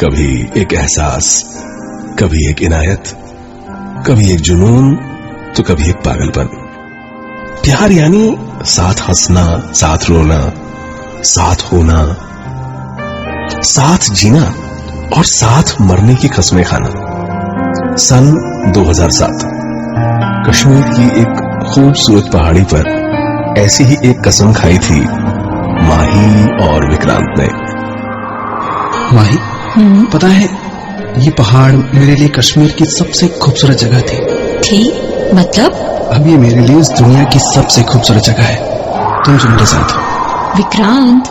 कभी एक एहसास, कभी एक इनायत, कभी एक जुनून तो कभी एक पागलपन। प्यार यानी साथ हंसना, साथ रोना, साथ होना, साथ जीना और साथ मरने की कसमें खाना। सन 2007 कश्मीर की एक खूबसूरत पहाड़ी पर ऐसी ही एक कसम खाई थी माही और विक्रांत ने। माही, पता है ये पहाड़ मेरे लिए कश्मीर की सबसे खूबसूरत जगह थी। मतलब? अब ये मेरे लिए इस दुनिया की सबसे खूबसूरत जगह है। तुम जो मेरे साथ हो। विक्रांत,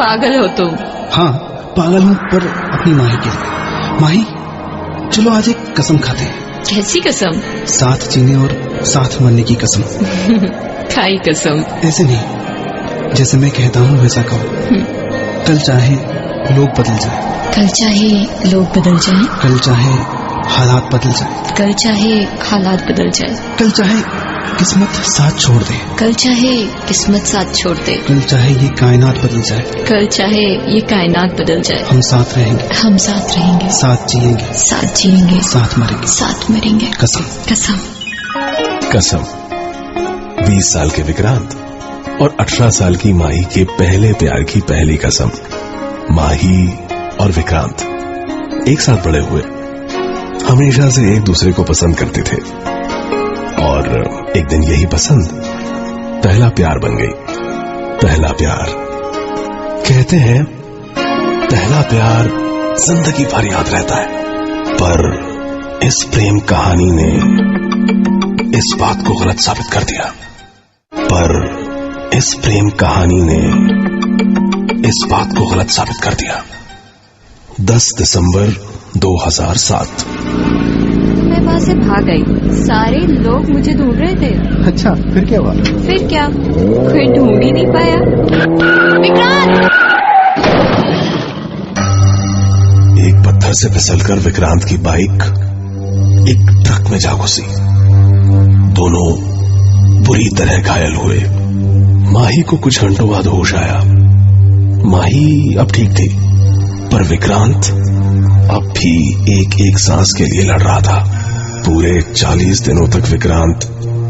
पागल हो तुम। हाँ, पागल हूँ, पर अपनी माही के लिए। माही, चलो आज एक कसम खाते हैं। कैसी कसम? साथ जीने और साथ मरने की कसम। खाई कसम। ऐसे नहीं, जैसे मैं कहता हूँ वैसा कहो। कल चाहे लोग बदल जाए, कल चाहे लोग बदल जाएं, कल चाहे हालात बदल जाए, कल चाहे हालात बदल जाए, कल चाहे किस्मत साथ छोड़ दे, कल चाहे किस्मत साथ छोड़ दे, कल चाहे ये कायनात बदल जाए, कल चाहे ये कायनात बदल जाए, हम साथ रहेंगे, हम साथ रहेंगे, साथ जिएंगे, साथ जिएंगे, साथ मरेंगे, साथ मरेंगे। कसम। कसम। कसम। 20 साल के विक्रांत और 18 साल की माही के पहले प्यार की पहली कसम। माही और विक्रांत एक साथ बड़े हुए, हमेशा से एक दूसरे को पसंद करते थे और एक दिन यही पसंद पहला प्यार बन गई। पहला प्यार, कहते हैं पहला प्यार जिंदगी भर याद रहता है, पर इस प्रेम कहानी ने इस बात को गलत साबित कर दिया। पर इस प्रेम कहानी ने इस बात को गलत साबित कर दिया। 10 दिसंबर 2007। मैं वहां से भाग गई। सारे लोग मुझे ढूंढ रहे थे। अच्छा, फिर क्या हुआ? फिर क्या, कोई ढूंढ ही नहीं पाया। विक्रांत! एक पत्थर से फिसलकर विक्रांत की बाइक एक ट्रक में जा घुसी। दोनों बुरी तरह घायल हुए। माही को कुछ घंटों बाद होश आया। माही अब ठीक थी, पर विक्रांत अब भी एक एक सांस के लिए लड़ रहा था। पूरे 40 दिनों तक विक्रांत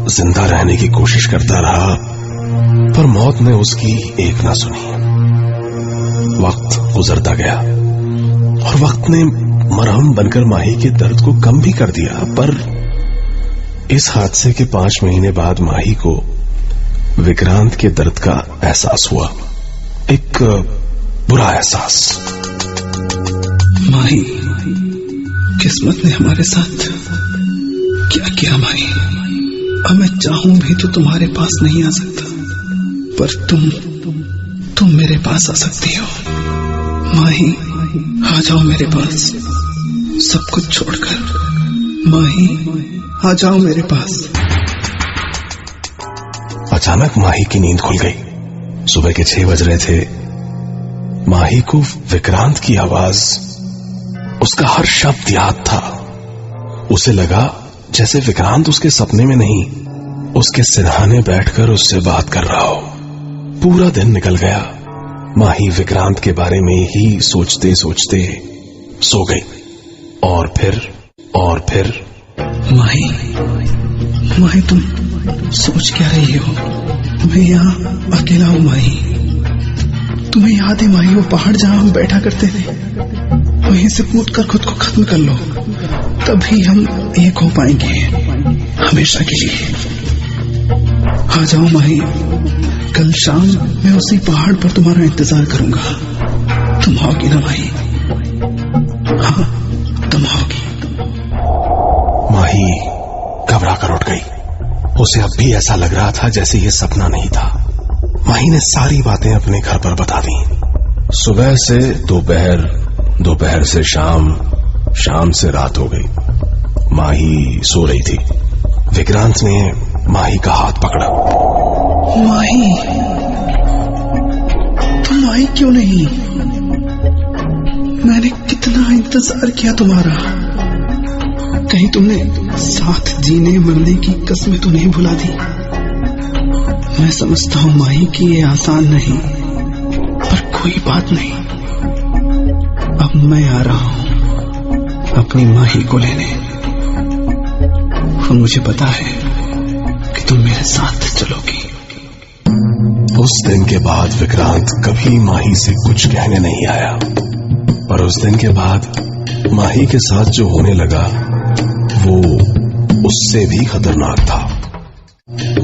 जिंदा रहने की कोशिश करता रहा, पर मौत ने उसकी एक ना सुनी। वक्त गुजरता गया और वक्त ने मरहम बनकर माही के दर्द को कम भी कर दिया, पर इस हादसे के 5 महीने बाद माही को विक्रांत के दर्द का एहसास हुआ। एक बुरा एहसास। माही, किस्मत ने हमारे साथ क्या किया माही? अब मैं चाहूं भी तो तुम्हारे पास नहीं आ सकता, पर तुम मेरे पास आ सकती हो। माही, आ जाओ मेरे पास, सब कुछ छोड़कर। माही, आ जाओ मेरे पास। अचानक माही की नींद खुल गई। सुबह के 6 बज रहे थे। माही को विक्रांत की आवाज, उसका हर शब्द याद था। उसे लगा जैसे विक्रांत उसके सपने में नहीं, उसके सिरहाने बैठकर उससे बात कर रहा हो। पूरा दिन निकल गया। माही विक्रांत के बारे में ही सोचते सोचते सो गई। और फिर माही, तुम सोच क्या रही हो? मैं यहाँ अकेला हूँ माही। तुम्हें याद है माही, वो पहाड़ जहाँ हम बैठा करते थे, वहीं से कूदकर खुद को खत्म कर लो, तभी हम एक हो पाएंगे हमेशा के लिए। आ जाओ माही, कल शाम मैं उसी पहाड़ पर तुम्हारा इंतजार करूंगा। तुम आओगी ना माही? हाँ, तुम आओगी। माही घबरा कर उठ गई। उसे अब भी ऐसा लग रहा था जैसे ये सपना नहीं था। माही ने सारी बातें अपने घर पर बता दी। सुबह से दोपहर, दोपहर से शाम, शाम से रात हो गई। माही सो रही थी। विक्रांत ने माही का हाथ पकड़ा। माही, तुम आई क्यों नहीं? मैंने कितना इंतजार किया तुम्हारा। कहीं तुमने साथ जीने मरने की कस्में तो नहीं भुला दी? मैं समझता हूं माही कि ये आसान नहीं, पर कोई बात नहीं। अब मैं आ रहा हूं अपनी माही को लेने, और मुझे पता है कि तुम मेरे साथ चलोगी। उस दिन के बाद विक्रांत कभी माही से कुछ कहने नहीं आया, और उस दिन के बाद माही के साथ जो होने लगा वो उससे भी खतरनाक था।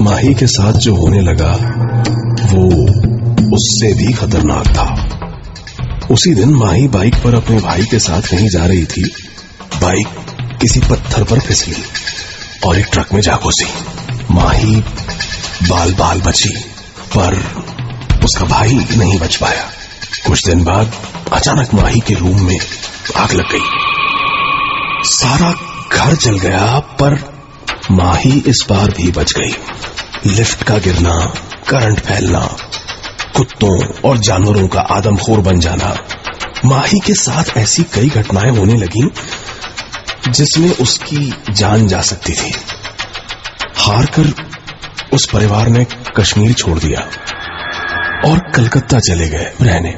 माही के साथ जो होने लगा वो उससे भी खतरनाक था। उसी दिन माही बाइक पर अपने भाई के साथ कहीं जा रही थी। बाइक किसी पत्थर पर फिसली और एक ट्रक में जा घुसी। माही बाल बाल बची, पर उसका भाई नहीं बच पाया। कुछ दिन बाद अचानक माही के रूम में आग लग गई। सारा घर जल गया, पर माही इस बार भी बच गई। लिफ्ट का गिरना, करंट फैलना, कुत्तों और जानवरों का आदमखोर बन जाना, माही के साथ ऐसी कई घटनाएं होने लगीं जिसमें उसकी जान जा सकती थी। हारकर उस परिवार ने कश्मीर छोड़ दिया और कलकत्ता चले गए रहने।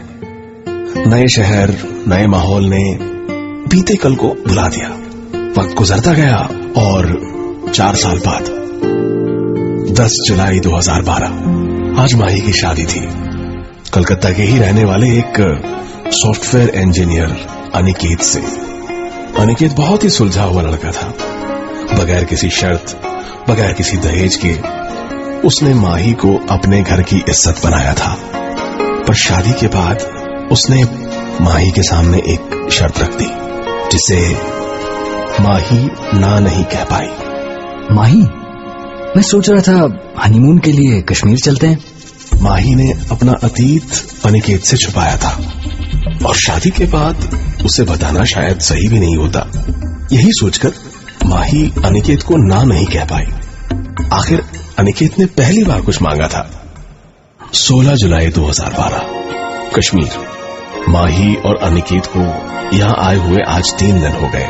नए शहर, नए माहौल ने बीते कल को भुला दिया। वक्त गुजरता गया और 4 साल बाद 10 जुलाई 2012 आज माही की शादी थी। कलकत्ता के ही रहने वाले एक सॉफ्टवेयर इंजीनियर अनिकेत से। अनिकेत बहुत ही सुलझा हुआ लड़का था। बगैर किसी शर्त, बगैर किसी दहेज के उसने माही को अपने घर की इज्जत बनाया था। पर शादी के बाद उसने माही के सामने एक शर्त रख दी जिसे माही ना नहीं कह पाई। माही, मैं सोच रहा था हनीमून के लिए कश्मीर चलते हैं। माही ने अपना अतीत अनिकेत से छुपाया था और शादी के बाद उसे बताना शायद सही भी नहीं होता। यही सोचकर माही अनिकेत को ना नहीं कह पाई। आखिर अनिकेत ने पहली बार कुछ मांगा था। 16 जुलाई 2012 कश्मीर। माही और अनिकेत को यहां आए हुए आज 3 दिन हो गए।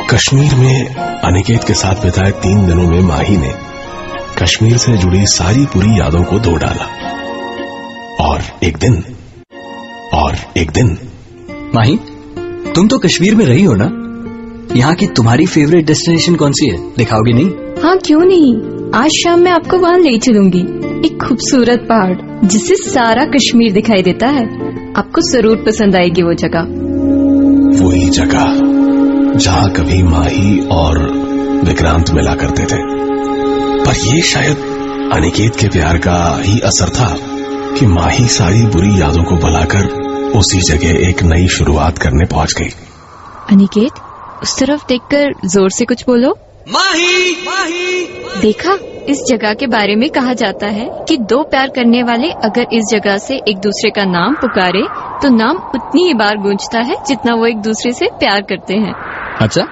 कश्मीर में अनिकेत के साथ बिताए 3 दिनों में माही ने कश्मीर से जुड़ी सारी बुरी यादों को धो डाला। और एक दिन माही, तुम तो कश्मीर में रही हो ना? यहाँ की तुम्हारी फेवरेट डेस्टिनेशन कौन सी है? दिखाओगी नहीं? हाँ, क्यों नहीं। आज शाम मैं आपको वहाँ ले चलूंगी। एक खूबसूरत पहाड़ जिससे सारा कश्मीर दिखाई देता है। आपको जरूर पसंद आएगी वो जगह। वही जगह जहां कभी माही और विक्रांत मिला करते थे। पर ये शायद अनिकेत के प्यार का ही असर था कि माही सारी बुरी यादों को भुलाकर उसी जगह एक नई शुरुआत करने पहुंच गई। अनिकेत, उस तरफ देखकर जोर से कुछ बोलो। माही, माही। देखा, इस जगह के बारे में कहा जाता है कि 2 प्यार करने वाले अगर इस जगह से एक दूसरे का नाम पुकारे तो नाम उतनी ही बार गूंजता है जितना वो एक दूसरे से प्यार करते हैं। अच्छा,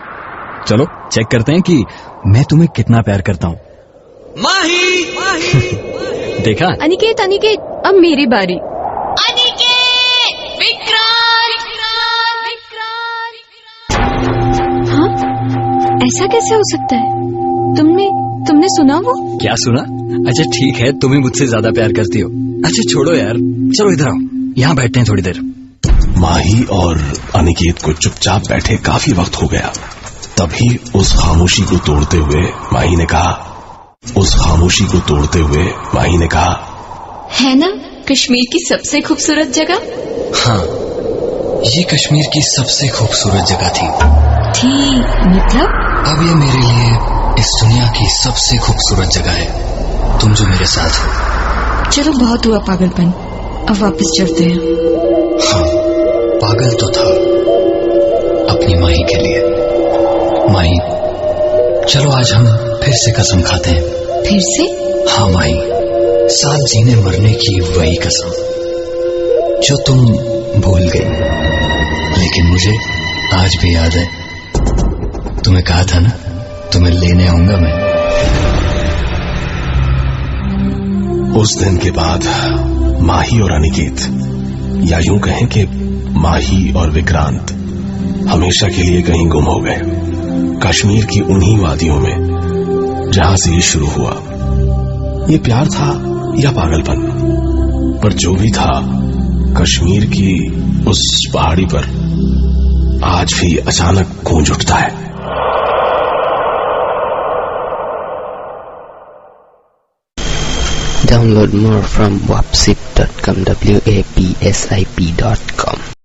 चलो चेक करते हैं कि मैं तुम्हें कितना प्यार करता हूँ। माही, माही। देखा? अनिकेत, अब मेरी बारी। हाँ, ऐसा कैसे हो सकता है? तुमने सुना वो? क्या सुना? अच्छा ठीक है, तुम ही मुझसे ज्यादा प्यार करती हो। अच्छा छोड़ो यार, चलो इधर आओ, यहाँ बैठते हैं थोड़ी देर। माही और अनिकेत को चुपचाप बैठे काफी वक्त हो गया। तभी उस खामोशी को तोड़ते हुए माही ने कहा, है ना कश्मीर की सबसे खूबसूरत जगह? हाँ, ये कश्मीर की सबसे खूबसूरत जगह थी। मतलब? अब ये मेरे लिए इस दुनिया की सबसे खूबसूरत जगह है, तुम जो मेरे साथ हो। चलो बहुत हुआ पागलपन, अब वापस चलते हैं। हाँ, पागल तो था अपनी माही के लिए। माही, चलो आज हम फिर से कसम खाते हैं। फिर से? हाँ माही, साथ जीने मरने की वही कसम जो तुम भूल गई, लेकिन मुझे आज भी याद है। तुम्हें कहा था ना, तुम्हें लेने आऊंगा मैं। उस दिन के बाद माही और अनिकेत, या यूं कहें कि माही और विक्रांत, हमेशा के लिए कहीं गुम हो गए। कश्मीर की उन्हीं वादियों में जहां से ये शुरू हुआ। ये प्यार था या पागलपन, पर जो भी था, कश्मीर की उस पहाड़ी पर आज भी अचानक गूंज उठता है। Download more from wapsip.com, wapsip.com.